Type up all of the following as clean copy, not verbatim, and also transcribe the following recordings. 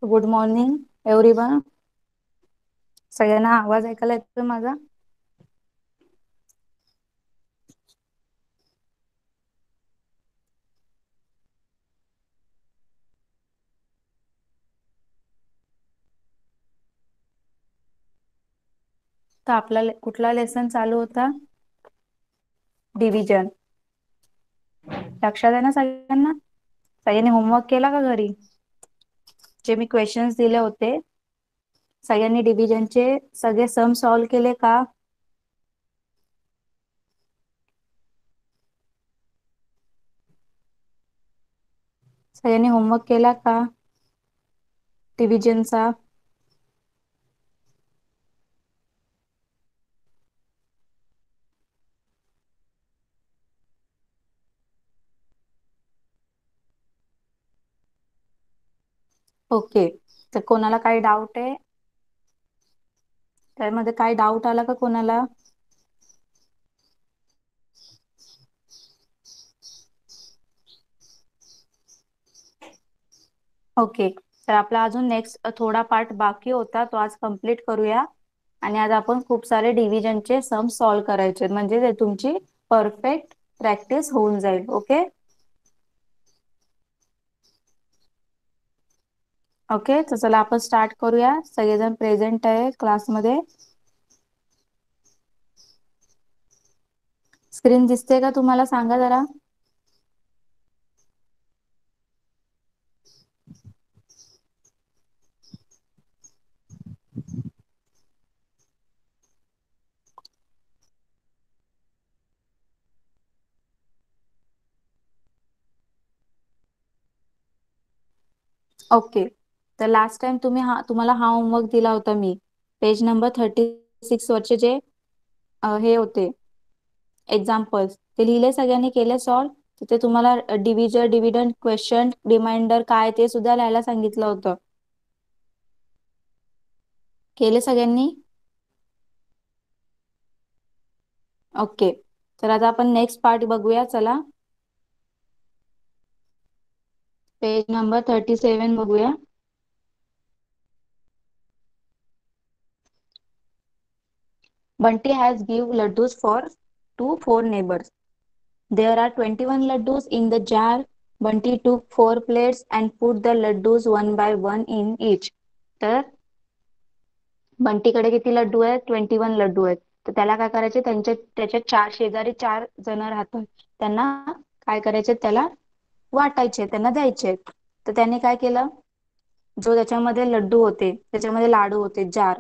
Good morning everyone. सगळ्यांना आवाज ऐकायला येतोय माझा? तर आपला कुठला लेसन चालू होता? डिव्हिजन. लक्षात आहे ना सगळ्यांना? सगळ्यांनी होमवर्क केला का घरी? जे मी क्वेश्चन्स दिले होते सगळ्यांनी डिव्हिजनचे सगळे सम सॉल्व केले का? सगळ्यांनी होमवर्क केला का डिव्हिजनचा? ओके. तर कोणाला काही डाऊट आहे? त्यामध्ये काही डाऊट आला का कोणाला? ओके. तर आपला अजून नेक्स्ट थोडा पार्ट बाकी होता, तो आज कंप्लीट करूया. आणि आज आपण खूप सारे डिव्हिजनचे सम सॉल्व करायचे, म्हणजे ते तुमची परफेक्ट प्रॅक्टिस होऊन जाईल. Okay okay. तर चला आपण स्टार्ट करूया. सगळेजण प्रेझेंट आहे क्लासमध्ये? स्क्रीन दिसते का तुम्हाला? सांगा जरा. ओके. तर लास्ट टाइम तुम्हाला हा होमवर्क दिला होता मी. पेज नंबर 36 वरचे जे हे होते एक्झाम्पल्स, ते लिहिले सगळ्यांनी? केले सॉल्व? तिथे तुम्हाला डिव्हिजन, डिव्हिडंड, क्वेश्चन, रिमाइंडर काय ते सुद्धा लिहायला सांगितलं होतं. केले सगळ्यांनी? ओके. तर आता आपण नेक्स्ट पार्ट बघूया. चला पेज नंबर 37 बघूया. Bunty has give laddus for to 4 neighbors. There are 21 laddus in the jar. Bunty took 4 plates and put the laddus one by one in each. तर बंटीकडे किती लड्डू आहेत? 21 लड्डू आहेत. तर त्याला काय करायचे? त्याच्या चार शेजारी 4 जण राहतात, त्यांना काय करायचे? त्याला वाटायचे, त्यांना द्यायचे. तर त्याने काय केलं? जो त्याच्यामध्ये लड्डू होते, त्याच्यामध्ये लाडू होते, जार,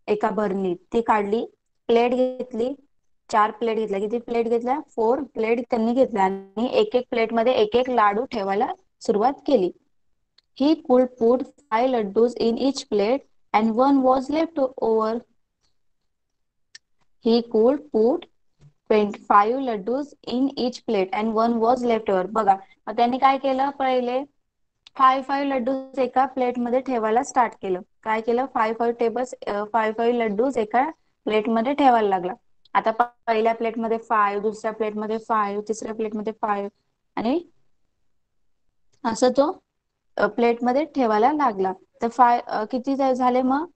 एका बरणीत ती काढली. प्लेट घेतली, 4 प्लेट घेतल्या. किती प्लेट घेतल्या? 4 प्लेट त्यांनी घेतल्या आणि एक एक प्लेट मध्ये एक एक लाडू ठेवायला सुरुवात केली. He could put 5 laddus in each plate and one was left over. He could put 25 laddus in each plate and one was left over. बघा, मग त्यांनी काय केलं? पहिले 5 लड्डूज एका प्लेट मध्ये ठेवायला स्टार्ट केलं. काय केलं? 5 लड्डूज एका प्लेट मध्ये ठेवायला लागला. आता पहिल्या प्लेट मध्ये 5, दुसऱ्या प्लेट मध्ये 5, तिसऱ्या प्लेट मध्ये 5, आणि असं तो प्लेट मध्ये ठेवायला लागला. तर किती झाले? मग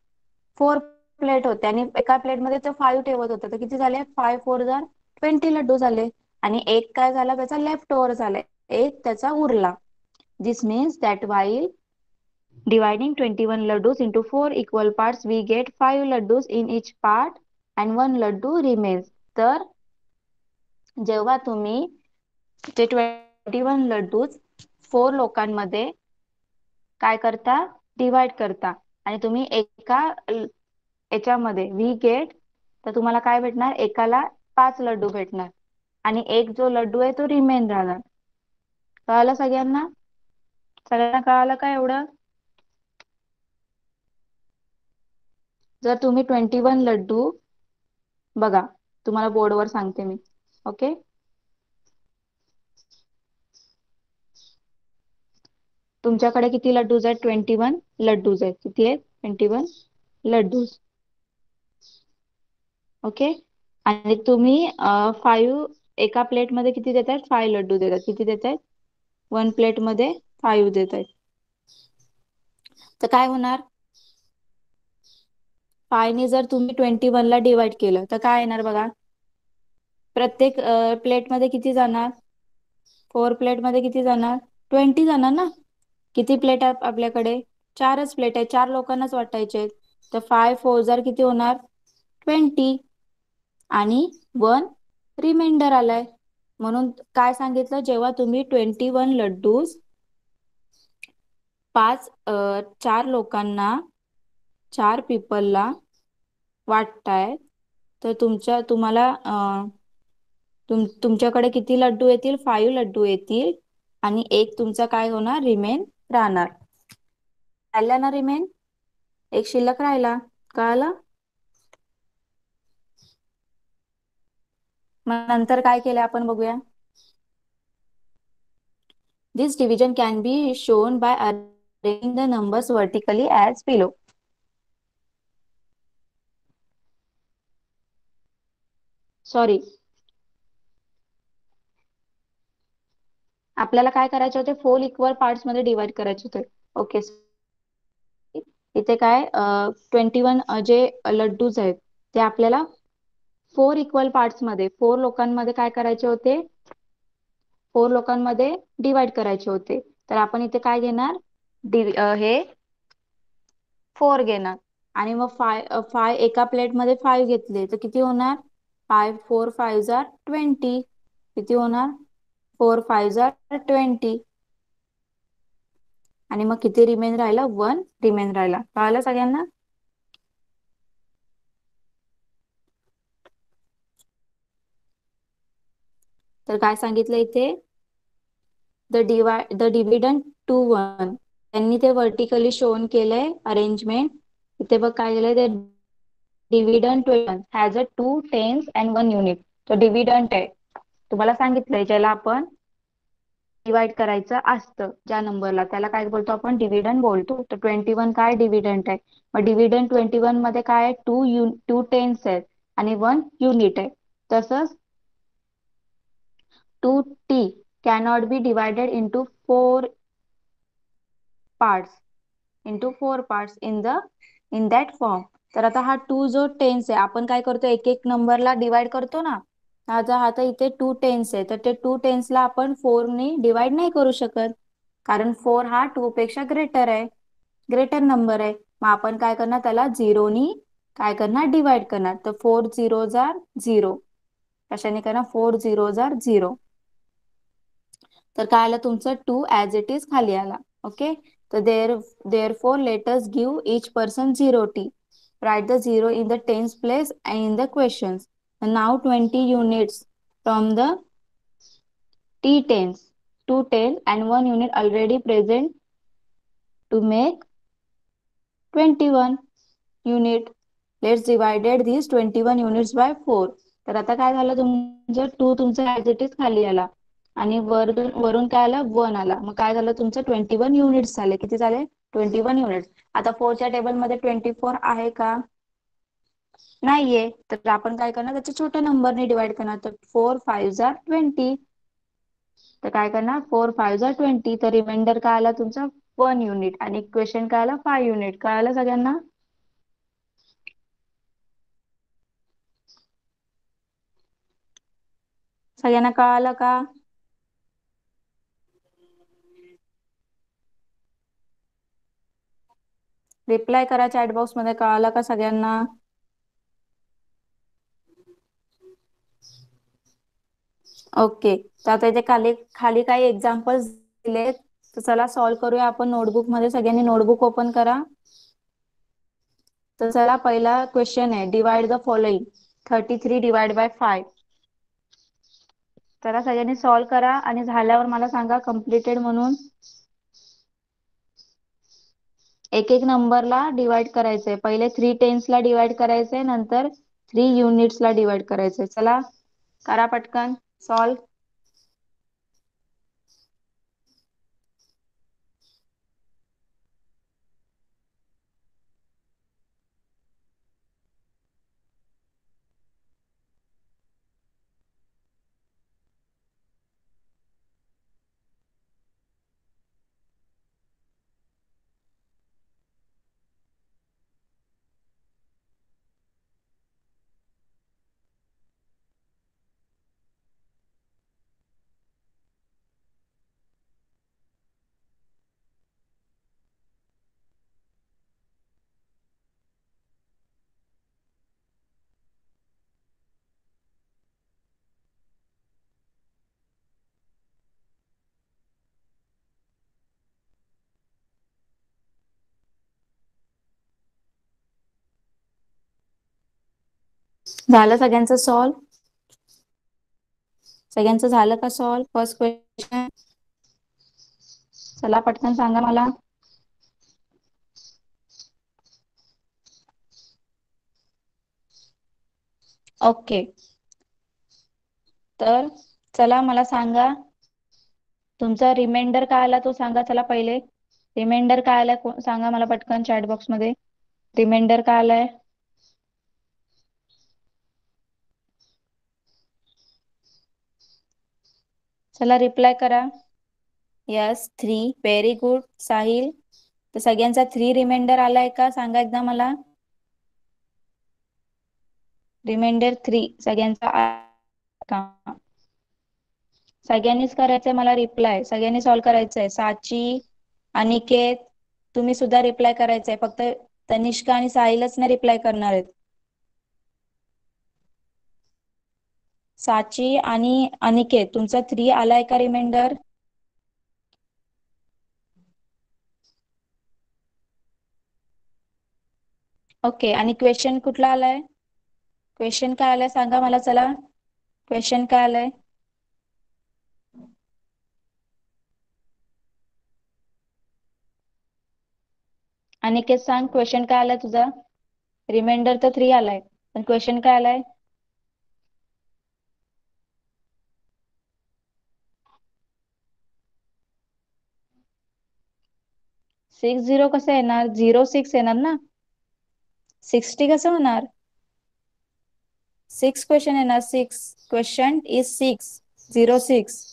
4 प्लेट होते आणि एका प्लेट मध्ये तो 5 ठेवत होता. तर किती झाले? 5 4 जार 20 लड्डू झाले. आणि एक काय झाला? त्याचा लेफ्ट ओव्हर झाला, एक त्याचा उरला. This means that while dividing 21 laddus into 4 equal parts, we get 5 laddus in each part and 1 laddu remains. तर जेव्हा तुम्ही ते 21 लड्डूज 4 लोकांमध्ये काय करता? डिवाइड करता, आणि तुम्ही एका याच्यामध्ये वी गेट, तर तुम्हाला काय भेटणार? एकाला 5 लड्डू भेटणार आणि एक जो लड्डू आहे तो रिमेन राहणार. कळालं सगळ्यांना? सगळ्यांना कळालं का एवढं? जर तुम्ही 21 लड्डू, बघा तुम्हाला बोर्डवर सांगते मी. ओके, तुमच्याकडे किती लड्डूज आहेत? 21 लड्डूज आहेत. किती आहेत? 21 लड्डूज. ओके. आणि तुम्ही 5 एका प्लेट मध्ये किती देत आहेत? 5 लड्डू देतात. किती देत आहेत? 1 प्लेट मध्ये 5 देत आहेत. तर काय होणार, 5 ने जर तुम्ही 21 ला डिवाइड केलं तर काय येणार बघा, प्रत्येक प्लेटमध्ये किती जाणार, 4 प्लेटमध्ये किती जाणार, 20 जाणार ना. किती प्लेट आहेत आपल्याकडे, 4च प्लेट आहे, 4 लोकांनाच वाटायचे आहेत. तर 5 4 जार किती होणार, 20, आणि 1 रिमाइंडर आलाय. म्हणून काय सांगितलं, जेव्हा तुम्ही 21 लड्डूस 4 लोकांना, 4 पीपलला वाटताय, तर तुम्हाला तुमच्याकडे किती लड्डू येतील, 5 लड्डू येतील, आणि एक तुमचा काय होणार, रिमेन राहणार. राहिला ना रिमेन, एक शिल्लक राहिला. कळालं. मग नंतर काय केलं आपण बघूया. This division can be shown by arranging the numbers vertically as below. Sorry, आपल्याला काय करायचे होते, 4 इक्वल पार्ट्स मध्ये डिवाइड करायचे होते. ओके, इथे काय 21 जे लड्डूज आहेत ते आपल्याला 4 इक्वल पार्ट्स मध्ये, 4 लोकांमध्ये काय करायचे होते, 4 लोकांमध्ये डिवाइड करायचे होते. तर आपण इथे काय घेणार, हे 4 घेणार, आणि मग 5 एका प्लेटमध्ये 5 घेतले तर किती होणार, 5 4 5 जार 20, किती होणार, 4 5 जार 20, आणि मग किती रिमेन राहिला, 1 रिमेन राहिला. कळालं सगळ्यांना. तर काय सांगितलं इथे, द डिव्हिडंड टू 1, त्यांनी ते वर्टिकली शोन केलंय अरेंजमेंट. इथे बघ काय केलंय, ते dividend 21 has a 2 tens and 1 unit. तो डिव्हिडंड आहे, तुम्हाला सांगितलंय, ज्याला आपण डिवाइड करायचं असतं ज्या नंबरला, त्याला काय बोलतो आपण, डिव्हिडंड बोलतो. तर 21 काय डिव्हिडंड आहे. मग डिव्हिडंड 21 मध्ये काय आहे, 2 टेन्स आहेत आणि 1 युनिट आहे. तसंच 2t cannot be divided into 4 parts, in that form. तर आता हा 2 जो टेन्स आहे, आपण काय करतो, एक एक नंबरला डिवाइड करतो ना. आता इथे 2 टेन्स आहे, तर ते 2 टेन्सला आपण 4 ने डिवाइड नाही करू शकत, कारण 4 हा 2 पेक्षा ग्रेटर आहे, ग्रेटर नंबर आहे. मग आपण काय करणार, त्याला 0 नी काय करणार, डिवाइड करणार. तर 4 0 जार 0, कशाने करणार, 4 0 जार 0. तर काय आलं तुमचं, 2 ॲज इट इज खाली आला. ओके, तर therefore let us give each person 0t. Write the 0 in the tens place and in the questions. And now 20 units from the t tens, 2 10 and 1 unit already present to make 21 unit. Let's divided these 21 units by 4. तर आता काय झालं, तुमचं 2 तुमचं as it is खाली आला, आणि वरून काय आलं, 1 आला. मग काय झालं, तुमचं 21 युनिट्स झाले. किती झाले, 21 युनिट्स. आता 4 च्या टेबलमध्ये 24 आहे का, नाहीये. तर आपण काय करणार, त्याच्या छोट्या नंबरने डिवाइड करणार. तर 4 5 जार 20, तर काय करणार, 4 5 जार 20. तर रिमाइंडर काय आला तुमचा, 1 युनिट, आणि इक्वेशन काय आला, 5 युनिट. कळालं सगळ्यांना. सगळ्यांना कळालं का. रिप्लाय करा चॅट बॉक्स मध्ये, कळालं का सगळ्यांना. ओके, तर आता इथे खाली खाली काही एक्झाम्पल्स दिलेत, तर चला सॉल्व्ह करूया आपण. नोटबुक मध्ये सगळ्यांनी नोटबुक ओपन करा. तर चला, पहिला क्वेश्चन आहे, divide the following, 33 divide by 5. चला सगळ्यांनी सॉल्व्ह करा, आणि झाल्यावर मला सांगा कम्प्लिटेड म्हणून. एक एक नंबरला डिवाइड करायचंय, पहिले 3 टेन्सला डिवाइड करायचंय, नंतर 3 युनिट्सला डिवाइड करायचंय. चला करा पटकन सॉल्व्ह. झालं सगळ्यांचं सॉल्व? सगळ्यांचं झालं का सॉल्व फर्स्ट क्वेश्चन? चला पटकन सांगा मला. ओके, तर चला मला सांगा तुमचा रिमाइंडर काय आला तो सांगा. चला पहिले रिमाइंडर काय आलाय सांगा मला पटकन चॅट बॉक्स मध्ये. रिमाइंडर काय आलाय? चला रिप्लाय करा. Yes 3, very good Sahil. तर सगळ्यांचा 3 रिमाइंडर आलाय का सांगा एकदा मला. रिमाइंडर 3 सगळ्यांचा का? सगळ्यांनीच करायचंय मला रिप्लाय, सगळ्यांनी सॉल्व करायचंय. साची, अनिकेत, तुम्ही सुद्धा रिप्लाय करायचंय. फक्त तनिष्का आणि साहिलच नाही रिप्लाय करणार आहेत. साची आणि अनिकेत तुमचा 3 आलाय का रिमाइंडर? ओके, आणि क्वेश्चन कुठला आलाय? क्वेश्चन काय आलाय सांगा मला. चला क्वेश्चन काय आलाय? अनिकेत सांग क्वेश्चन काय आलाय तुझा. रिमाइंडर तर 3 आलाय पण क्वेश्चन काय आलाय? 60 कसं येणार? 06 येणार ना. 60 कसं होणार? 6 क्वेश्चन येणार. 6 क्वेश्चन इज 6, 06.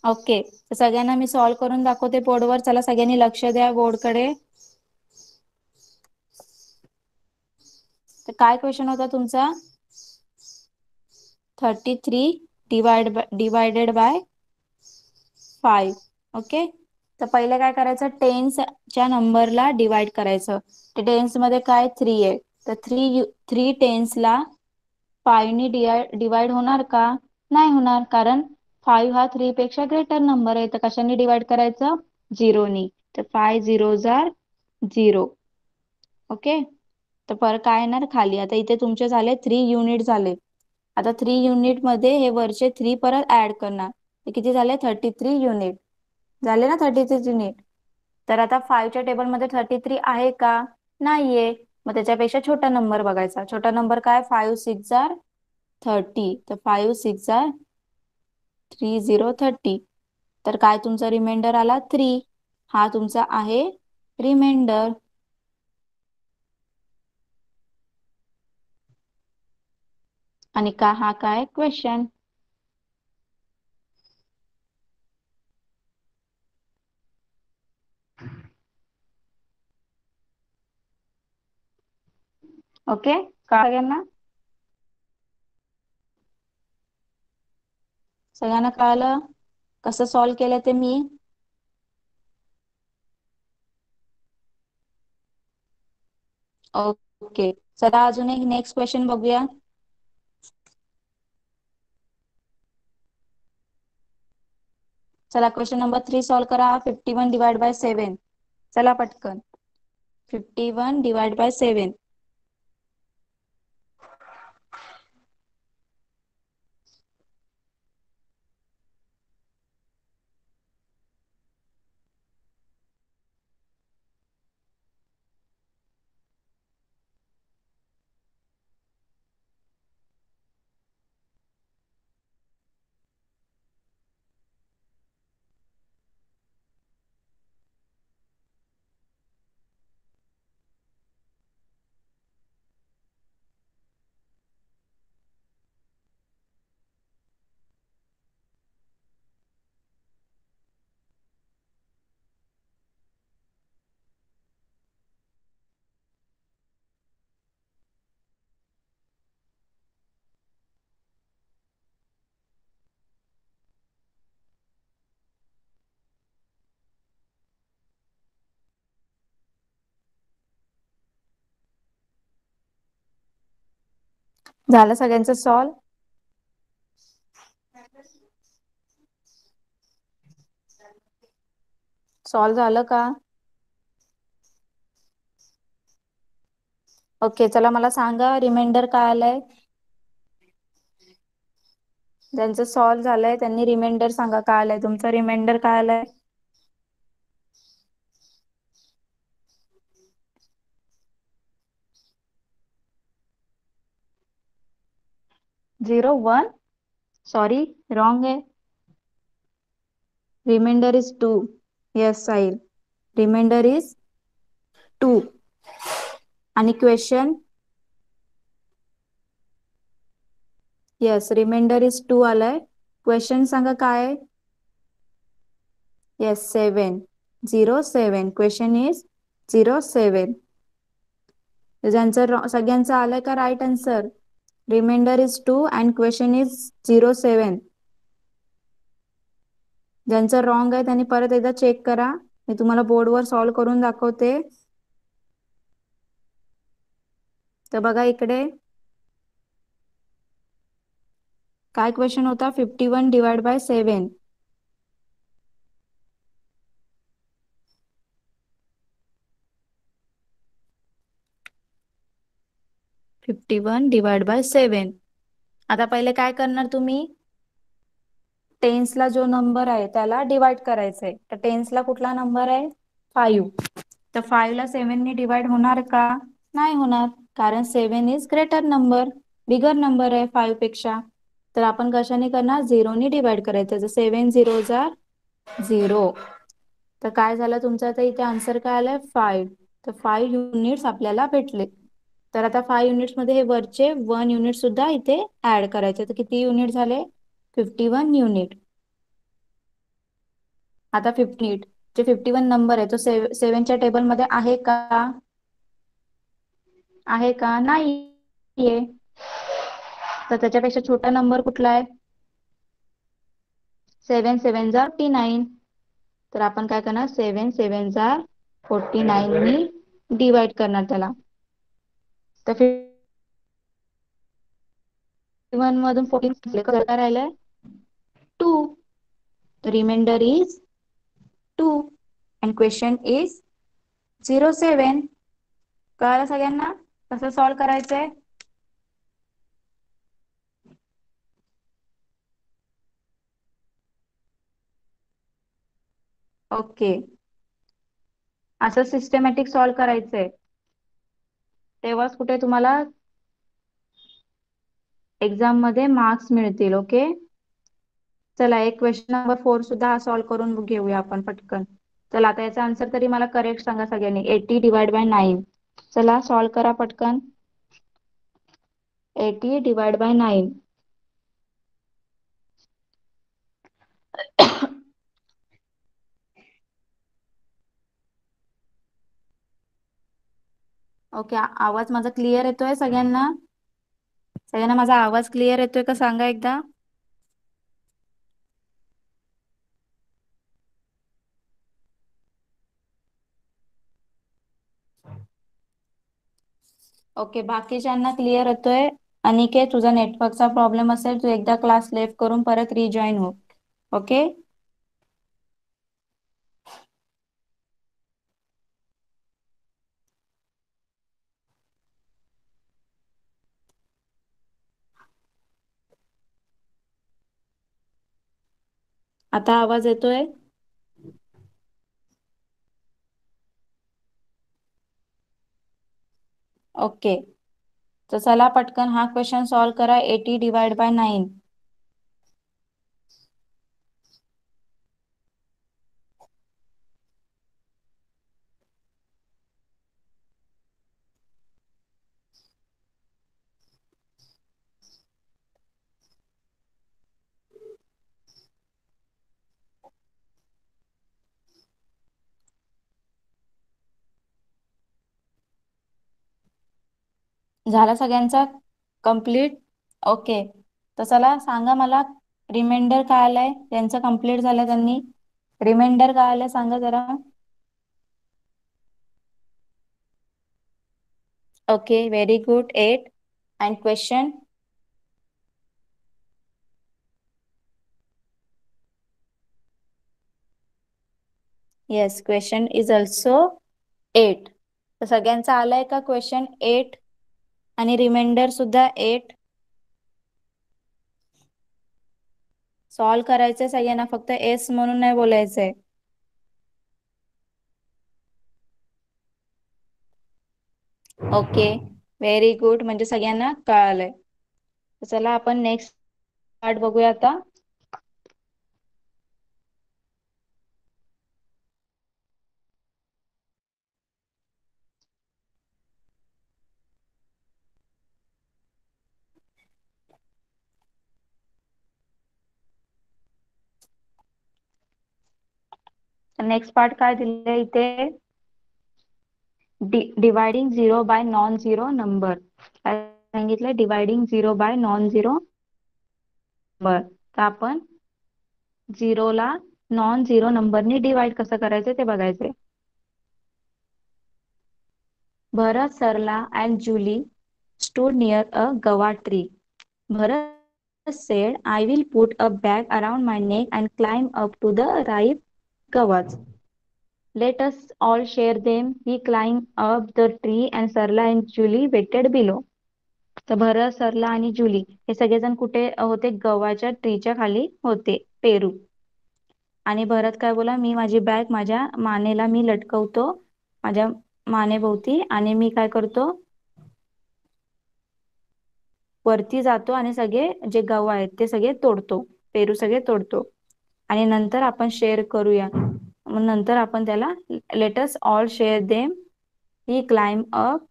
ओके, तर सगळ्यांना मी सॉल्व करून दाखवते बोर्डवर. चला सगळ्यांनी लक्ष द्या बोर्डकडे. तर काय क्वेश्चन होता तुमचा? 33 डिवायडेड बाय 5. ओके, तर पहिले काय करायचं? टेन्सच्या नंबरला डिवाइड करायचं. ते टेन्स मध्ये काय 3 आहे, तर 3 टेन्सला 5 नी डिवाइड होणार का? नाही होणार, कारण 5 हा 3 पेक्षा ग्रेटर नंबर आहे. तर कशाने डिवाइड करायचं? 0 नी. तर 5 झिरोज आर 0. ओके, तर परत काय येणार खाली? आता इथे तुमचे झाले 3 युनिट झाले. आता 3 युनिट मध्ये हे वरचे 3 परत ऍड करणार. ते किती झाले? 33 युनिट झाले ना. 33 युनिट. तर आता 5 च्या टेबलमध्ये 33 आहे का? नाहीये. मग त्याच्यापेक्षा छोटा नंबर बघायचा. छोटा नंबर काय? 5 6 आर 30. तर 5 6 आर 30. तर काय तुमचा रिमाइंडर आला? 3. हा तुमचा आहे रिमाइंडर. आणि का हा काय क्वेश्चन. ओके, कळलं सगळ्यांना? सगळ्यांना कळलं कसं सॉल्व केलं ते मी? ओके, चला अजून एक नेक्स्ट क्वेश्चन बघूया. चला क्वेश्चन नंबर 3 सॉल्व करा. 51 डिवाइड बाय 7. चला पटकन. 51 डिवाइड बाय 7. झालं सगळ्यांचं सॉल्व? सॉल्व झालं का? ओके, चला मला सांगा रिमाइंडर काय आलंय. ज्यांचं सॉल्व झालंय त्यांनी रिमाइंडर सांगा काय आलंय. तुमचा रिमाइंडर काय आलाय? 0 1. सॉरी, रॉंग आहे. Reminder is 2. Yes Sahil, reminder is 2. आणि क्वेश्चन, येस रिमाइंडर इज 2 आलाय. क्वेश्चन सांगा काय आहे. येस 7. 0 7. Question is 0 7. ज्यांचं सगळ्यांचं आलंय का right answer. Reminder is 2 and question is 0 7. ज्यांचं रॉंग आहे त्यांनी परत एकदा चेक करा. मी तुम्हाला बोर्डवर सॉल्व करून दाखवते. तर बघा इकडे काय क्वेश्चन होता. 51 डिवाइड बाय 7. 51 divide by 7. आता पहिले काय करणार तुम्ही. टेन्सला जो नंबर आहे त्याला डिवाइड करायचंय. तर टेन्सला कुठला नंबर आहे 5. तर 5 ला 7 ने डिवाइड होणार का. नाही होणार, कारण 7 is greater number, bigger number आहे 5 पेक्षा. तर आपण कशाने करणार, 0 ने डिवाइड करायचं. तर 7 0 0. तर काय झालं तुमचं, आता इथे आन्सर काय आलाय 5. तर 5 युनिट्स आपल्याला भेटले. तर आता 5 युनिट्स मध्ये हे वरचे 1 युनिट सुद्धा इथे ऍड करायचे. तर किती युनिट झाले, 51 युनिट. आता 50 जे 51 नंबर आहे तो 7च्या टेबलमध्ये आहे का. आहे का, नाहीये. तर त्याच्यापेक्षा छोटा नंबर कुठला आहे. 7 7 जा 49. तर आपण काय करणार, 7 7 जा 49 नी डिवाइड करणार त्याला. तर 51 मधून 14 काय राहिलंय 2. The remainder is 2 and question is 0 7. कळालं सगळ्यांना कसं सॉल्व करायचंय. ओके, असं सिस्टमॅटिक सॉल्व करायचंय. तेव्हाच कुठे तुम्हाला एक्झाम मध्ये मार्क्स मिळतील. ओके, चला एक क्वेश्चन नंबर 4 सुद्धा सॉल्व करून घेऊया आपण पटकन. चला आता याचा आन्सर तरी मला करेक्ट सांगा सगळ्यांनी. 80 डिवाइड बाय 9. चला सॉल्व करा पटकन. 80 डिवाइड बाय 9. ओके, आवाज माझा क्लिअर येतोय सगळ्यांना. सगळ्यांना माझा आवाज क्लिअर येतोय का सांगा एकदा. ओके, बाकीच्यांना क्लिअर येतोय. अनिकेत, तुझा नेटवर्कचा प्रॉब्लेम असेल, तू एकदा क्लास लेफ्ट करून परत रिजॉईन हो. ओके, आता आवाज येतोय. ओके, तर चला पटकन हा क्वेश्चन सॉल्व करा. 80 डिवाइड बाय 9. झाला सगळ्यांचा कम्प्लीट. ओके, तर चला सांगा मला रिमाइंडर काय आलाय. त्यांचं कम्प्लीट झालं त्यांनी. रिमाइंडर काय आलंय सांगा जरा. Okay, very good. 8 and question. Yes, question is also 8. तर सगळ्यांचा आलाय का क्वेश्चन 8 आणि रिमाइंडर सुद्धा 8? सॉल्व करायचंय सगळ्यांना, फक्त एस म्हणून नाही बोलायचंय. ओके, व्हेरी गुड, म्हणजे सगळ्यांना कळालंय. चला आपण नेक्स्ट पार्ट बघूया आता. नेक्स्ट पार्ट काय दिले इथे? Dividing zero by non zero number. काय सांगितलंय? Dividing zero by non zero number. तर आपण झिरोला नॉन झिरो नंबरनी डिवाइड कसं करायचं ते बघायचंय. भरत, सरला and Julie stood near a guava tree. Bharat said, I will put a bag around my neck and climb up to the ripe guavas. Let us all share them. He climbed up the tree and Sarla and Julie waited below. तर भरत, सरला आणि जुली हे सगळेजण कुठे होते? गव्हाच्या ट्रीच्या खाली होते, पेरू. आणि भरत काय बोला, मी माझी बॅग माझ्या मानेला मी लटकवतो, माझ्या मानेभोवती, आणि मी काय करतो, वरती जातो आणि सगळे जे गव्हा आहेत ते सगळे तोडतो, पेरू सगळे तोडतो, आणि नंतर आपण शेअर करूया. मग नंतर आपण त्याला let us all share them. He climb up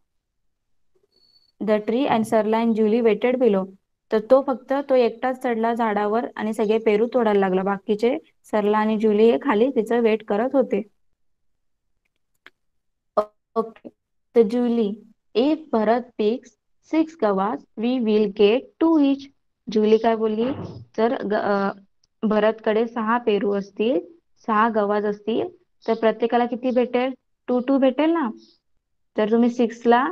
the tree and Sarla and Julie waited below. तर तो फक्त तो एकटाच चढला झाडावर आणि सगळे पेरू तोडायला लागला. बाकीचे सरला आणि जुली हे खाली तिचं वेट करत होते. ओके, तर Julie, if Bharat picks 6 guavas we will get 2 each. Julie काय बोलली? जर भरतकडे 6 पेरू असतील, 6 गवाज असतील, तर प्रत्येकाला किती भेटेल? 2 भेटेल ना. तर तुम्ही 6 ला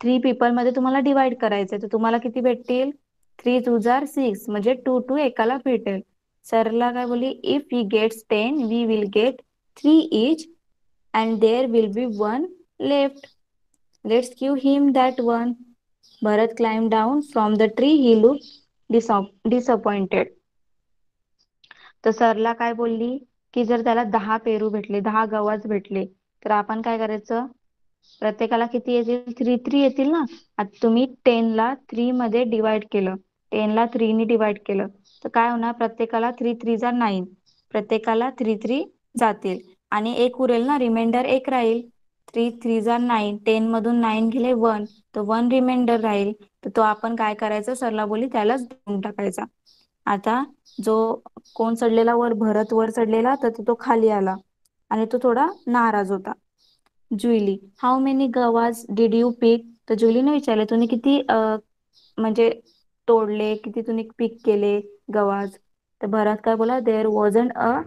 3 पीपल मध्ये तुम्हाला डिवाइड करायचंय, तर तुम्हाला किती भेटतील? 3 2 जार 6, म्हणजे 2 एकाला भेटेल. सरला काय बोलली? If he gets 10 we will get 3 each and there will be 1 left. Let's give him that 1. Bharat climbed down from the tree. He looked disappointed. तर सरला काय बोलली की जर त्याला 10 पेरू भेटले, 10 गव्हाच भेटले, तर आपण काय करायचं? प्रत्येकाला किती येतील? 3 येतील ना. आता तुम्ही 10 ला 3 मध्ये डिवाइड केलं, 10 ला 3 ने डिवाइड केलं, तर काय होणार? प्रत्येकाला 3 3 जा 9, प्रत्येकाला 3 3 जातील आणि एक उरेल ना, रिमाइंडर एक राहील. 3 3 जा 9, 10 मधून 9 गेले 1, तर 1 रिमाइंडर राहील. तर तो आपण काय करायचं? सरला बोली त्यालाच देऊन टाकायचा. आता जो कोण चढलेला वर? भरत वर चढलेला, तर तो खाली आला आणि तो थोडा नाराज होता. Juili, how many गवाज did you पिक? तर जुईलीने विचारले, तुम्ही किती म्हणजे तोडले, किती तुम्ही पिक केले गवाज? तर भरत काय बोला? There wasn't a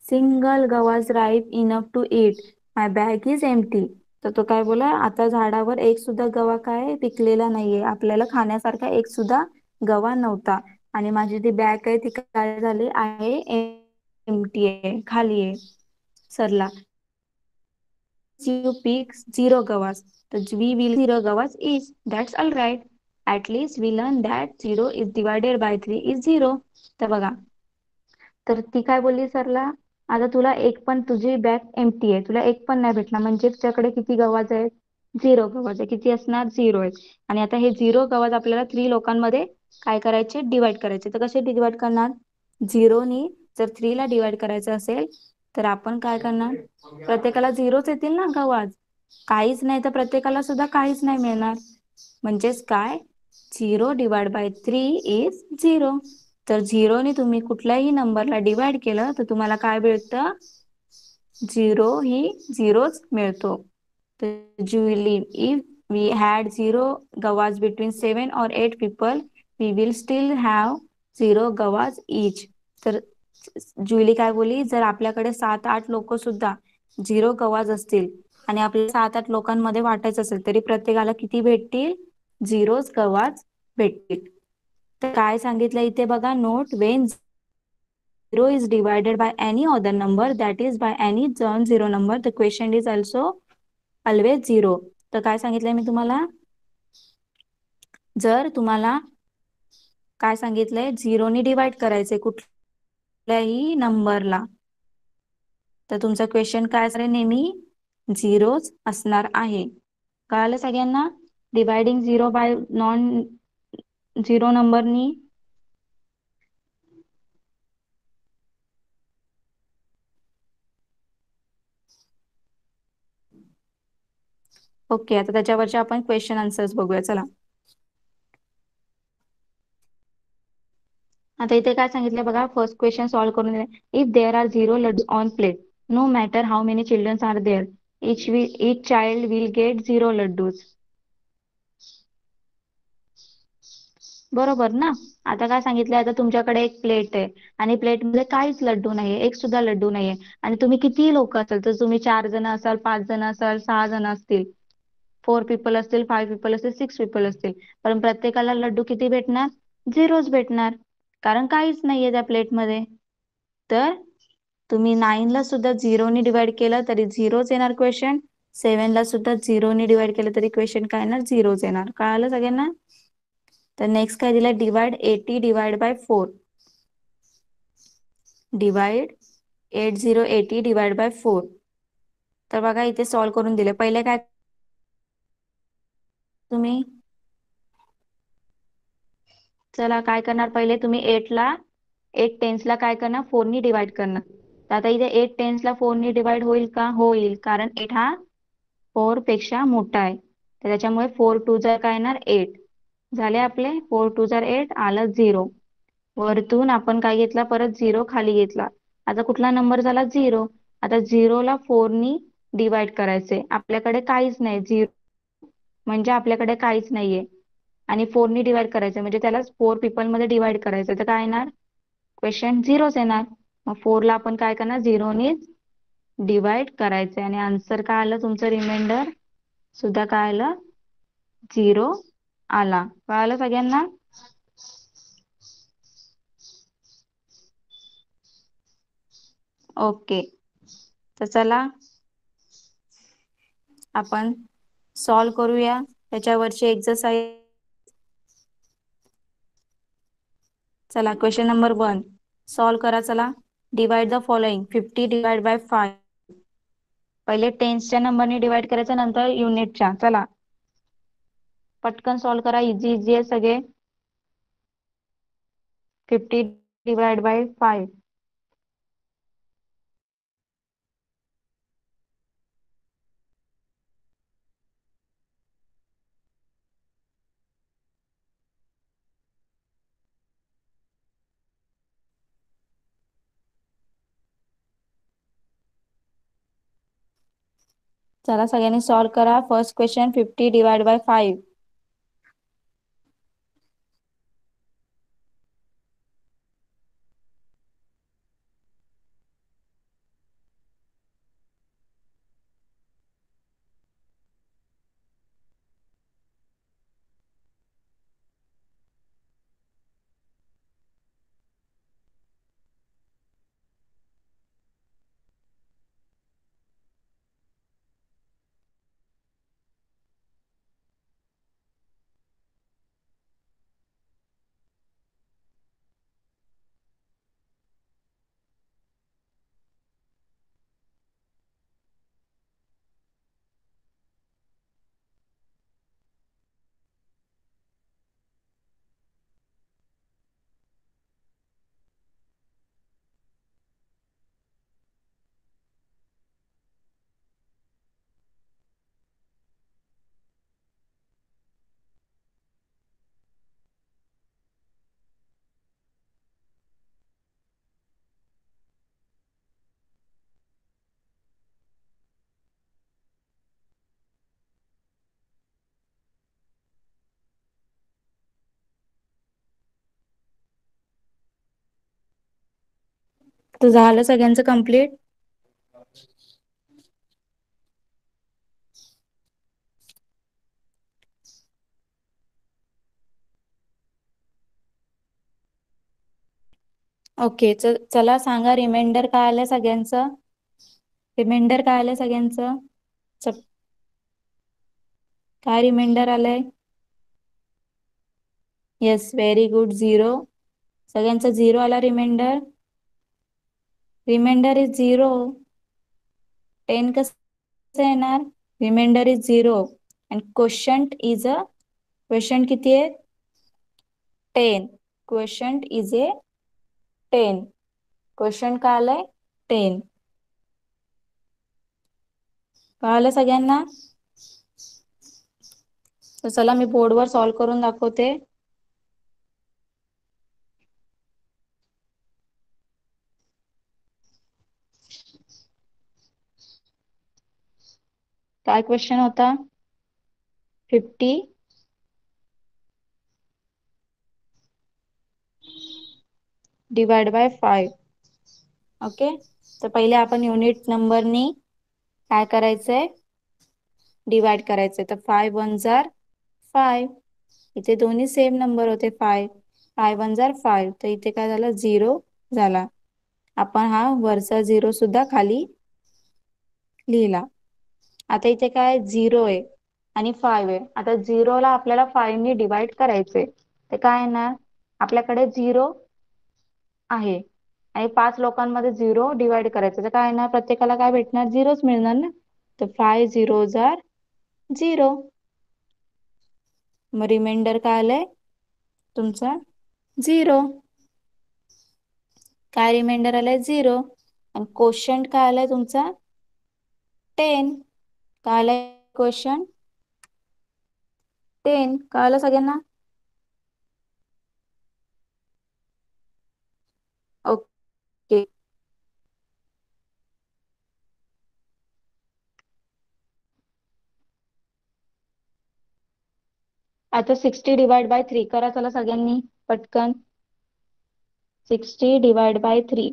single guavas ripe enough to eat, my bag is empty. तर तो काय बोला? आता झाडावर एक सुद्धा गवा काय पिकलेला नाहीये, आपल्याला खाण्यासारखा एक सुद्धा गवा नव्हता, आणि माझी ती बॅग आहे ती काय झाली आहे? एम्प्टी आहे, खाली आहे. सरला, you pick 0 gawas. So we will 0 gawas is, that's all right. At least we learn that 0 is divided by 3 is 0. तर बघा, तर ती काय बोलली सरला? आता तुला एक पण, तुझी बॅग एम्प्टी आहे, तुला एक पण नाही भेटला, म्हणजे तुझ्याकडे किती गवाज आहेत? 0 गवाज आहे. किती असणार? 0 आहेत. आणि आता हे 0 गवाज आपल्याला 3 लोकांमध्ये काय करायचे? डिवाइड करायचे. तर कसे डिवाइड करणार? 0 नी जर 3 ला डिवाइड करायचं असेल तर आपण काय करणार? प्रत्येकाला 0च येतील ना गवाज, काहीच नाही तर प्रत्येकाला सुद्धा काहीच नाही मिळणार. म्हणजेच काय? 0 डिवाइड बाय 3 इज 0. तर 0 ने तुम्ही कुठल्याही नंबरला डिवाइड केलं तर तुम्हाला काय मिळतं? 0 ही 0च मिळतो. तर Julie, if we had 0 guavas between 7 or 8 people, we will still have 0 guavas each. तर जुली काय बोली? जर आपल्याकडे 7-8 लोक सुद्धा 0 गवाज असतील आणि आपल्याला 7-8 लोकांमध्ये वाटायचं असेल, तरी प्रत्येकाला किती भेटतील? 0च गवाज भेटतील. तर काय सांगितलं इथे बघा? Note, when 0 guavas between 7 or 8 people, we will still have 0 guavas each. तर जुली काय बोली? जर आपल्याकडे 7-8 लोक सुद्धा 0 गवाज असतील आणि आपल्याला 7-8 लोकांमध्ये वाटायचं असेल, तरी प्रत्येकाला किती भेटतील? 0च गवाज भेटतील. is divided by any other number, that is by any non-zero number, the question is also always zero. तर काय सांगितलंय मी तुम्हाला, जर तुम्हाला काय सांगितलंय, झिरोनी डिवाइड करायचे कुठल्याही नंबरला, तर तुमचा क्वेश्चन काय असणार, नेहमी झिरोच असणार आहे. कळालं सगळ्यांना? Dividing zero by non zero नंबरनी. ओके, आता त्याच्यावरचे आपण क्वेश्चन आन्सर्स बघूया. चला, आता इथे काय सांगितलं बघा, फर्स्ट क्वेश्चन सॉल्व्ह करून दिले. If there are zero laddoo on plate, no matter how many childrens are there, each child will get zero laddoos. बरोबर ना? आता काय सांगितलंय, आता तुमच्याकडे एक प्लेट आहे आणि प्लेटमध्ये काहीच लड्डू नाहीये, एक सुद्धा लड्डू नाहीये, आणि तुम्ही किती लोक असाल, तर तुम्ही 4 जण असाल, 5 जण असाल, 6 जण असतील, 4 पीपल असतील, 5 पीपल असतील, 6 पीपल असतील, पण प्रत्येकाला लड्डू किती भेटणार? झिरोच भेटणार, कारण काहीच नाहीये त्या प्लेटमध्ये. तर तुम्ही 9ला सुद्धा झिरोनी डिवाइड केलं तरी झिरोच येणार क्वेश्चन, 7ला सुद्धा झिरोनी डिवाइड केलं तरी क्वेश्चन काय येणार? झिरोच येणार. कळालं सगळ्यांना? तर नेक्स्ट काय दिलं, divide 80 divide by 4, divide 80 divide by 4. तर बघा इथे सॉल्व्ह करून दिले. पहिले काय तुम्ही, चला काय करणार, पहिले तुम्ही 8 टेन्सला काय करणार, 4नी डिवाइड करणार. तर आता इथे 8 टेन्सला 4नी डिवाइड होईल का? होईल, कारण 8 हा 4 पेक्षा मोठा आहे, तर त्याच्यामुळे 4 2 जर काय येणार 8 झाले आपले, 4 2 जर 8 आलं 0. वरतून आपण काय घेतला, परत 0 खाली घेतला, आता कुठला नंबर झाला? 0. आता 0ला 4नी डिवाइड करायचे, आपल्याकडे काहीच नाही, 0 म्हणजे आपल्याकडे काहीच नाहीये, आणि 4नी डिवाइड करायचं म्हणजे त्याला 4 पीपल मध्ये डिवाइड करायचं, तर काय येणार? क्वेश्चन झिरोच येणार. मग 4ला आपण काय करणार? झिरोनीच डिवाइड करायचे, आणि आन्सर काय आलं तुमचं? रिमाइंडर सुद्धा काय आलं? 0 आला. कळालं सगळ्यांना? ओके, तर चला आपण सॉल्व्ह करूया त्याच्यावरची एक्सरसाइज. चला, क्वेश्चन नंबर 1 सॉल्व्ह करा. चला, divide the following, 50 divide by 5. पहिले टेन्सच्या नंबरने डिवाइड करायचं, नंतर युनिटच्या. चला पटकन सॉल्व्ह करा, इझी इझी आहे सगळे. 50 डिवाइड बाय 5. चला सगळ्यांनी सॉल्व्ह करा. First question, 50 divide by 5. तर झालं सगळ्यांचं कंप्लीट. ओके, चला सांगा रिमाइंडर काय आलं सगळ्यांचं. रिमाइंडर काय आलं सगळ्यांचं. च- काय रिमाइंडर आलंय. Yes, very good, 0. सगळ्यांचा 0 आला रिमाइंडर. Reminder is 0. 10 कसं येणार. Reminder is 0 and quotient is a. Quotient किती आहे. 10. Quotient is a 10. क्वोशंट काय आलंय. 10. कळालं सगळ्यांना. तर चला मी बोर्डवर सॉल्व करून दाखवते. काय क्वेश्चन होता. 50 डिवाइड बाय 5. ओके, तर पहिले आपण युनिट नंबरनी काय करायचंय. डिवाइड करायचंय. तर 5 1 जार 5. इथे दोन्ही सेम नंबर होते. 5 5 1 जार 5. तर इथे काय झालं, 0 झाला. आपण हा वरचा 0 सुद्धा खाली लिहिला. आता इथे काय 0 आहे आणि 5 आहे. आता 0 ला आपल्याला 5 ने डिवाइड करायचंय. ते काय येणार. आपल्याकडे 0 आहे आणि 5 लोकांमध्ये 0 डिवाइड करायचं. तर काय येणार, प्रत्येकाला काय भेटणार, 0च मिळणार ना. तर 5 0 जार 0. मग रिमाइंडर काय आलंय तुमचा 0. काय रिमाइंडर आलाय 0. आणि क्वोशंट काय आलाय तुमचा 10. काय आलाय क्वोशंट 10. कळालं सगळ्यांना. ओके. आता 60 डिवाइड बाय 3 करा चला सगळ्यांनी पटकन. 60 डिवाइड बाय 3.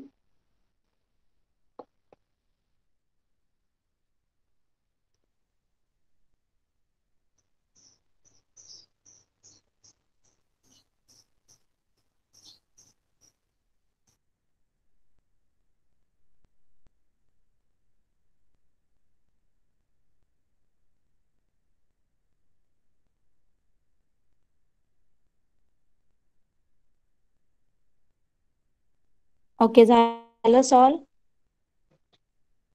ओके, झालं सॉल्व.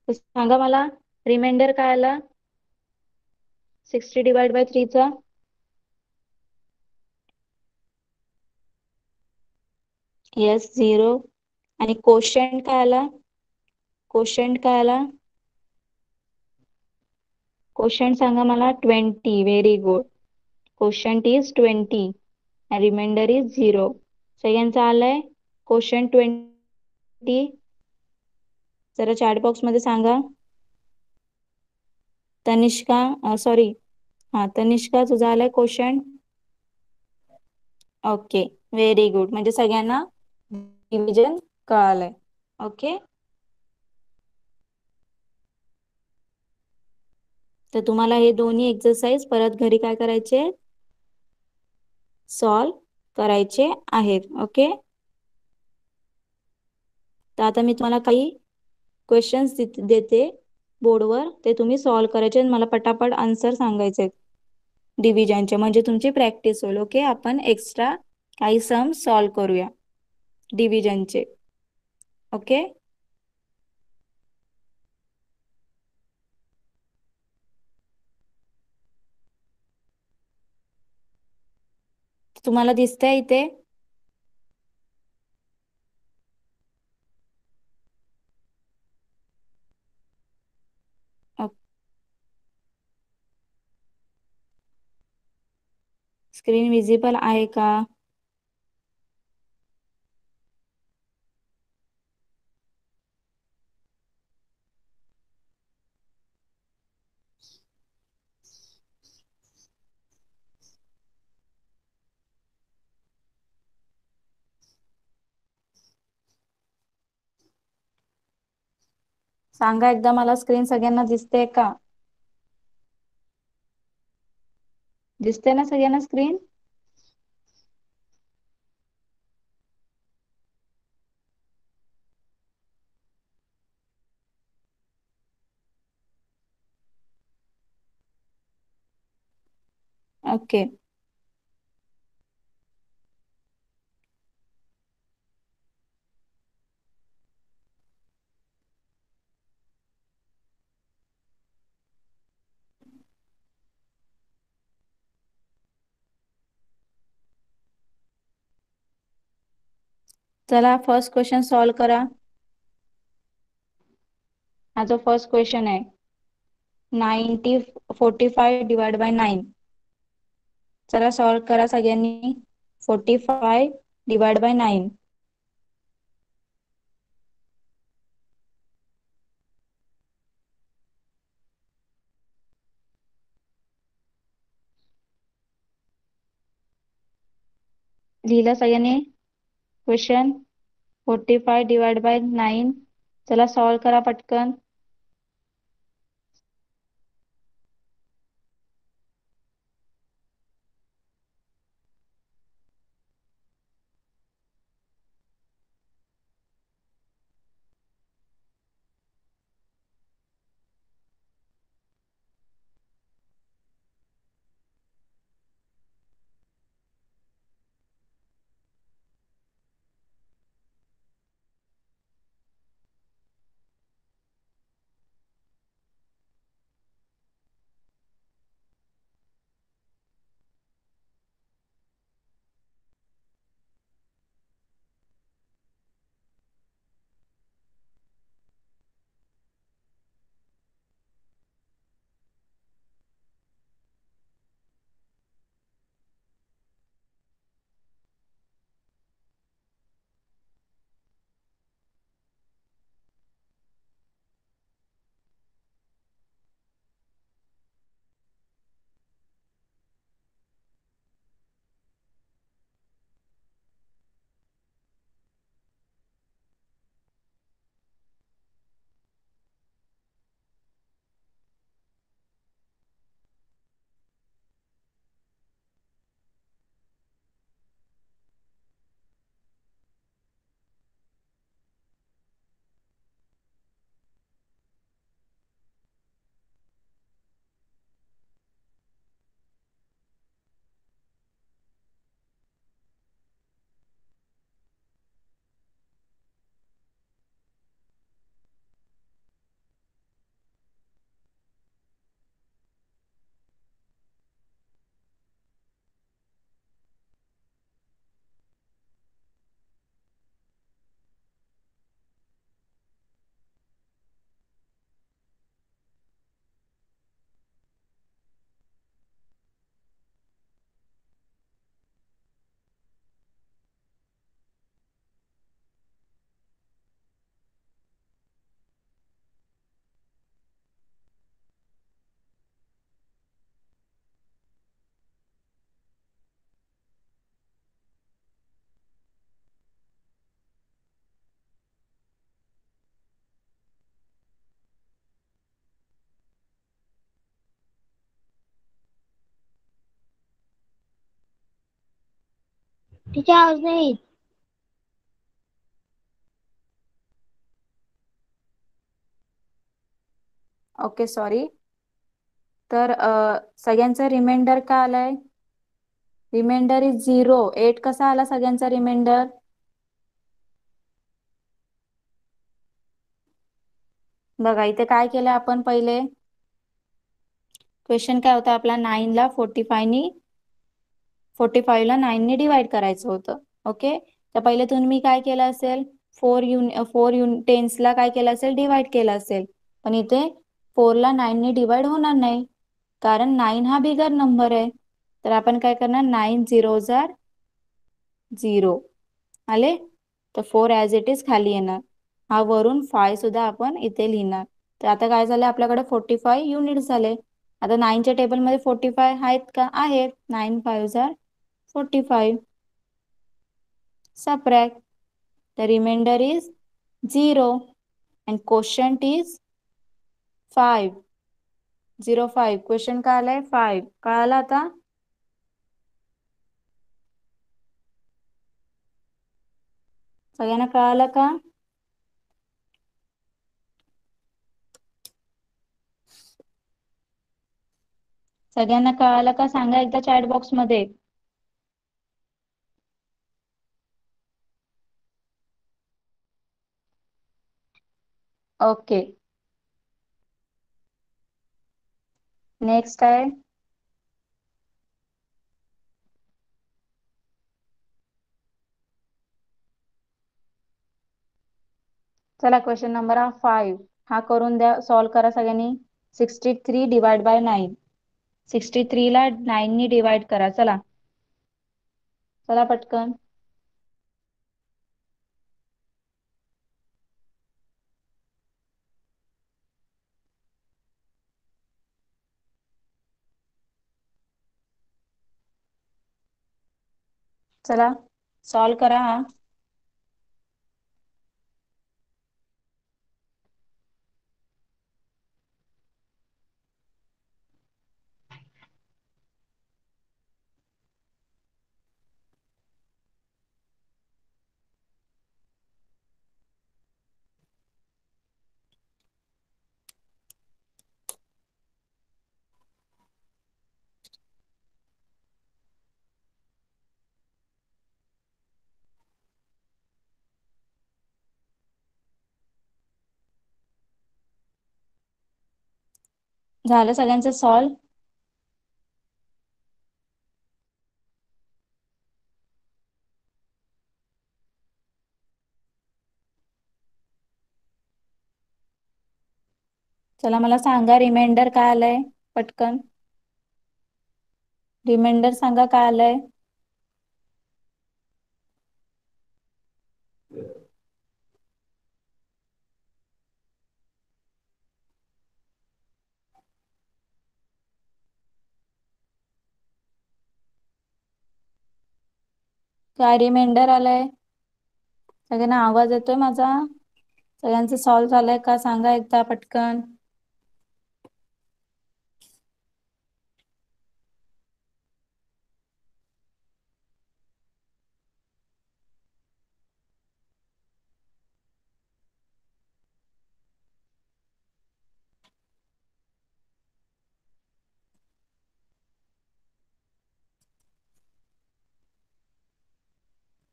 सांगा मला रिमाइंडर काय आला 60 डिवाइड बाय 3 चा. येस 0. आणि क्वोशंट काय आला. क्वोशंट काय आला. क्वोशंट सांगा मला 20. Very good. Quotient is 20 and reminder is 0. सगळ्यांचा आलाय क्वोशंट 20. जरा चॅट बॉक्स मध्ये सांगा. तनिष्का, सॉरी, हा तनिष्का तुझा आलाय क्वोशंट. Okay, very good. म्हणजे सगळ्यांना डिव्हिजन कळालंय. ओके, तर तुम्हाला हे दोन्ही एक्सरसाइज परत घरी काय करायचे, सॉल्व करायचे आहेत. ओके, तर आता मी तुम्हाला काही क्वेश्चन्स देते बोर्डवर. ते तुम्ही सॉल्व करायचे आणि मला पटापट आन्सर सांगायचे डिव्हिजनचे, म्हणजे तुमची प्रॅक्टिस होईल. ओके, आपण एक्स्ट्रा काही सम सॉल्व करूया डिव्हिजनचे. ओके, तुम्हाला दिसतंय इथे. स्क्रीन विजिबल आहे का. सांगा एकदा मला, स्क्रीन सगळ्यांना दिसते का. दिसते ना सगळ्यांना स्क्रीन. ओके. चला फर्स्ट क्वेश्चन सॉल्व करा. हा जो फर्स्ट क्वेश्चन आहे 45 डिवाइड बाय 9. चला सॉल्व करा सगळ्यांनी. 45 डिवाइड बाय 9. लिहिलं सगळ्यांनी क्वेश्चन 45 डिवाइड बाय 9. चला सॉल्व करा पटकन. तिथे आवाज नाही येत. Okay sorry. तर सगळ्यांचा रिमाइंडर का आलाय? Reminder is 0. 8 कसा आला सगळ्यांचा रिमाइंडर? बघा इथे काय केलं आपण पहिले. क्वेश्चन काय होता आपला 9ला 45ला 9ने डिवाइड करायचं होतं. ओके. तर पहिले तुम्ही काय केलं असेल 4 टेन्सला काय केलं असेल डिवाइड केलं असेल. पण इथे 4ला 9ने डिवाइड होणार नाही कारण 9 हा बिगर नंबर आहे. तर आपण काय करणार 9 0 जार 0 आले. तर 4 ॲज इट इज खाली येणार. हा वरून 5 सुद्धा आपण इथे लिहिणार. तर आता काय झालं आपल्याकडे 45 युनिट्स झाले. आता 9च्या टेबलमध्ये 45 आहेत का? आहेत. 9 5 जार 45. Subtract. The remainder is 0 and quotient is 5. 0 5. Question काय आलाय 5. कळालं आता? सगळ्यांना कळालं का? सगळ्यांना कळालं का सांगा एकदा चॅट बॉक्स मध्ये. ओके. नेक्स्ट आहे चला क्वेश्चन नंबर 5 हा करून द्या, सॉल्व करा सगळ्यांनी. 63 डिवाइड बाय 9. 63 ला 9 नी डिवाइड करा. चला चला पटकन. चला सॉल्व करा हा. झालं सगळ्यांचं सॉल्व. चला मला सांगा रिमाइंडर काय आलंय पटकन. रिमाइंडर सांगा काय आलंय. काय रिमाइंडर आलंय. सगळ्यांना आवाज येतोय माझा. सगळ्यांचं सॉल्व झालंय का सांगा एकदा पटकन.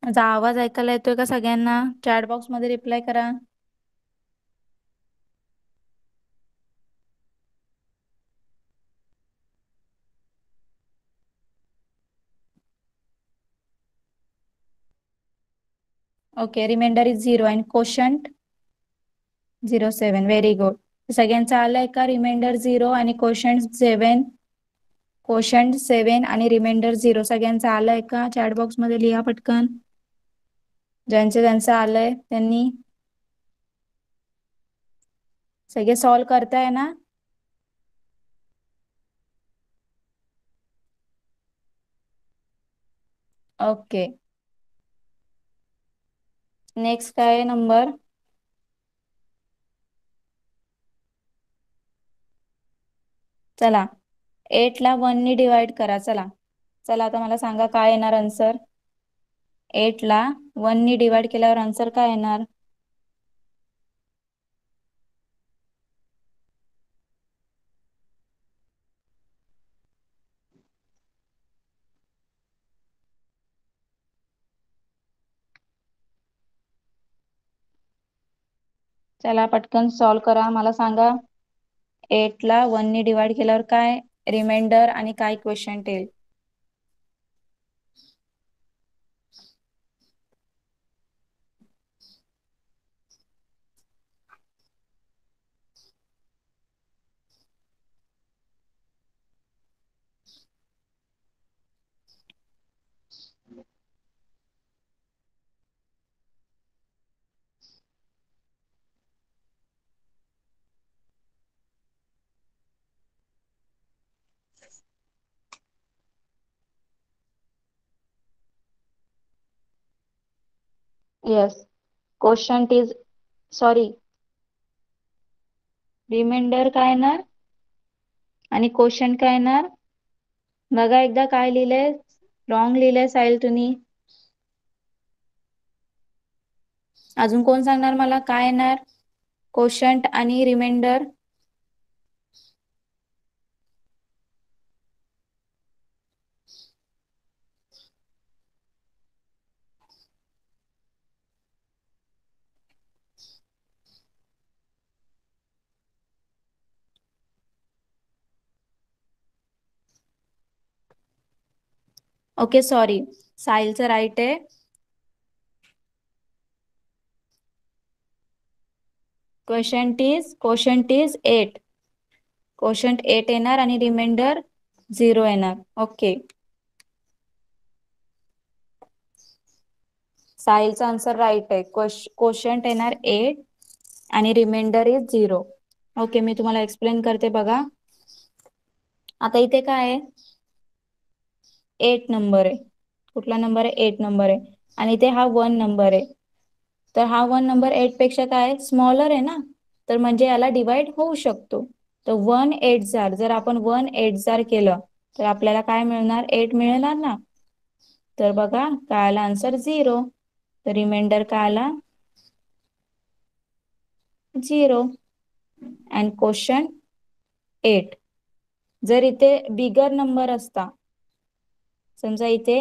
माझा आवाज ऐकायला येतोय का सगळ्यांना. चॅट बॉक्स मध्ये रिप्लाय करा. Okay reminder is 0 and quotient 07. Very good. सगळ्यांचं आलंय का रिमाइंडर 0 आणि कोशंट 7. कोशंट 7 आणि रिमाइंडर 0 सगळ्यांचं आलंय का चॅट बॉक्स मध्ये लिहा पटकन. ज्यांचं आलंय त्यांनी. सगळे सॉल्व करताय ना. ओके. नेक्स्ट काय नंबर. चला 8 ला 1 नी डिवाइड करा. चला चला आता मला सांगा काय येणार आन्सर. 8 ला 1 नी डिवाइड केल्यावर आन्सर काय येणार. चला पटकन सॉल्व करा मला सांगा. 8 ला 1 नी डिवाइड केल्यावर काय रिमाइंडर आणि काय क्वेश्चन येईल. Yes question is sorry reminder काय येणार आणि क्वेश्चन काय येणार. बघा एकदा काय लिहिलंय. रॉंग लिहिलंय साहिल तुम्ही. अजून कोण सांगणार मला काय येणार क्वोशंट आणि रिमाइंडर. ओके सॉरी, साहिलचं राईट आहे. Quotient is 8. क्वोशंट 8 येणार आणि रिमाइंडर 0 येणार. ओके, साहिलचा आन्सर राईट आहे. क्वोशंट येणार 8 आणि रिमाइंडर इज 0. ओके, मी तुम्हाला एक्सप्लेन करते बघा. आता इथे काय आहे, 8 नंबर आहे. कुठला नंबर आहे? 8 नंबर आहे. आणि इथे हा 1 नंबर आहे. तर हा 1 नंबर 8 पेक्षा काय स्मॉलर आहे ना, तर म्हणजे याला डिवाइड होऊ शकतो. तर 1 8 जार, जर आपण 1 8 जार केलं तर आपल्याला काय मिळणार? 8 मिळणार ना. तर बघा काय आला आन्सर? 0. तर रिमाइंडर काय आला? 0. And quotient 8. जर इथे बिगर नंबर असता, समजा इथे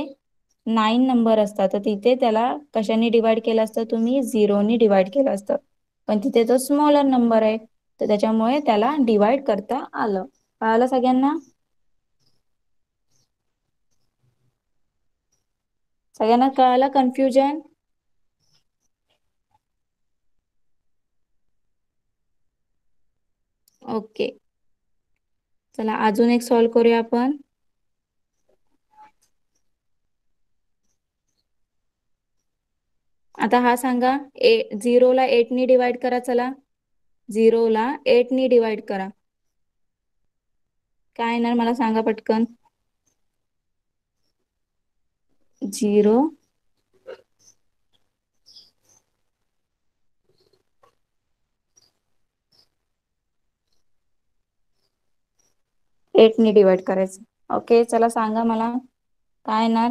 9 नंबर असता, तर तिथे त्याला कशाने डिवाइड केलं असतं? तुम्ही 0नी डिवाइड केलं असतं. पण तिथे तो स्मॉलर नंबर आहे, तर त्याच्यामुळे त्याला डिवाइड करता आलं. कळालं सगळ्यांना? सगळ्यांना कळालं? कन्फ्युजन? ओके, चला अजून एक सॉल्व करूया आपण. आता हा सांगा, 0ला 8नी डिवाइड करा. चला, 0ला 8नी डिवाइड करा. काय येणार मला सांगा पटकन? 0 8नी डिवाइड करायचं. ओके, चला सांगा मला काय येणार?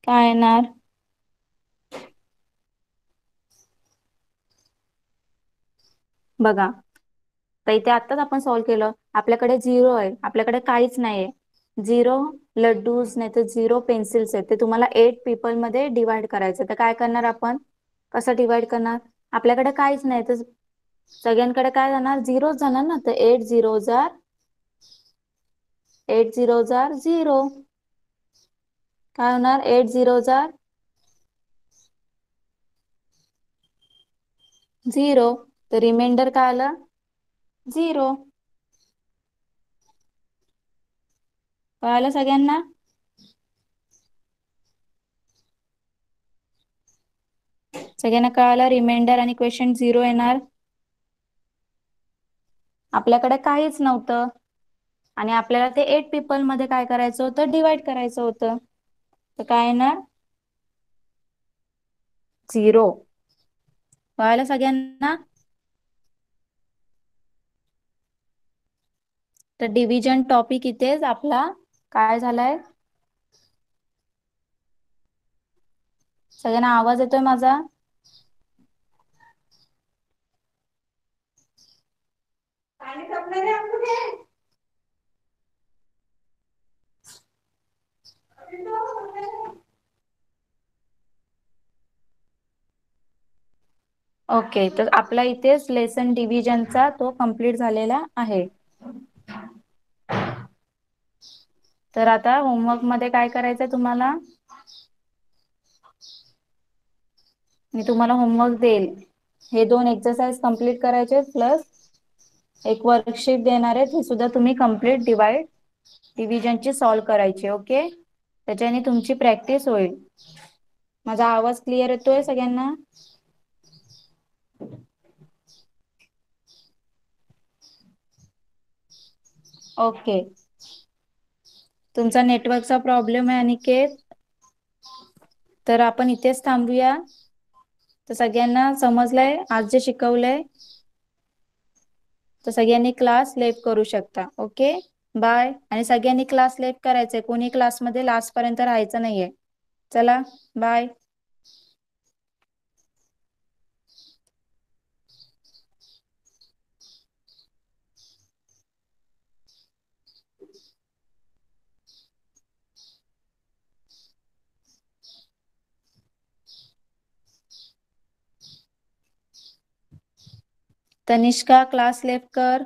काय येणार? बघा, तर इथे आत्ताच आपण सॉल्व्ह केलं. आपल्याकडे 0 आहे, आपल्याकडे काहीच नाहीये. 0 लड्डूज नाही तर 0 पेन्सिल्स आहेत. ते तुम्हाला 8 पीपल मध्ये डिवाइड करायचं. तर काय करणार आपण? कसं डिवाइड करणार? आपल्याकडे काहीच नाही, तर सगळ्यांकडे काय जाणार? 0 जाणार ना. तर 8 0 जार 8 0 जार 0. काय होणार? 8 0 जार 0. तर रिमाइंडर काय आलं? 0. कळालं सगळ्यांना? सगळ्यांना कळालं? रिमाइंडर आणि क्वेश्चन 0 येणार. आपल्याकडे काहीच नव्हतं आणि आपल्याला ते 8 पीपल मध्ये काय करायचं होतं? डिवाइड करायचं होतं. तर काय येणार? 0. कळालं सगळ्यांना? तर डिव्हिजन टॉपिक इथेच आपला काय झालाय? सगळ्यांना आवाज येतोय माझा? ओके, तर आपला इथेच लेसन डिव्हिजनचा तो कंप्लीट झालेला आहे. तर आता होमवर्क मध्ये काय करायचंय तुम्हाला? मी तुम्हाला होमवर्क देईल. हे 2 एक्सरसाइज कंप्लीट करायचे, प्लस एक वर्कशीट देणार आहे, ती सुद्धा तुम्ही कंप्लीट डिव्हिजनची सॉल्व करायची. ओके, त्याच्याने तुमची प्रॅक्टिस होईल. माझा आवाज क्लिअर येतोय सगळ्यांना? ओके, तुमचा नेटवर्कचा प्रॉब्लेम आहे अनिकेत, तर आपण इथेच थांबूया. तर सगळ्यांना समजलंय आज जे शिकवलंय? तर सगळ्यांनी क्लास लेफ्ट करू शकता. Okay, bye. आणि सगळ्यांनी क्लास लेफ्ट करायचंय, कोणी क्लासमध्ये लास्ट पर्यंत राहायचं नाहीये. चला बाय. तनिष्का क्लास लेफ्ट कर.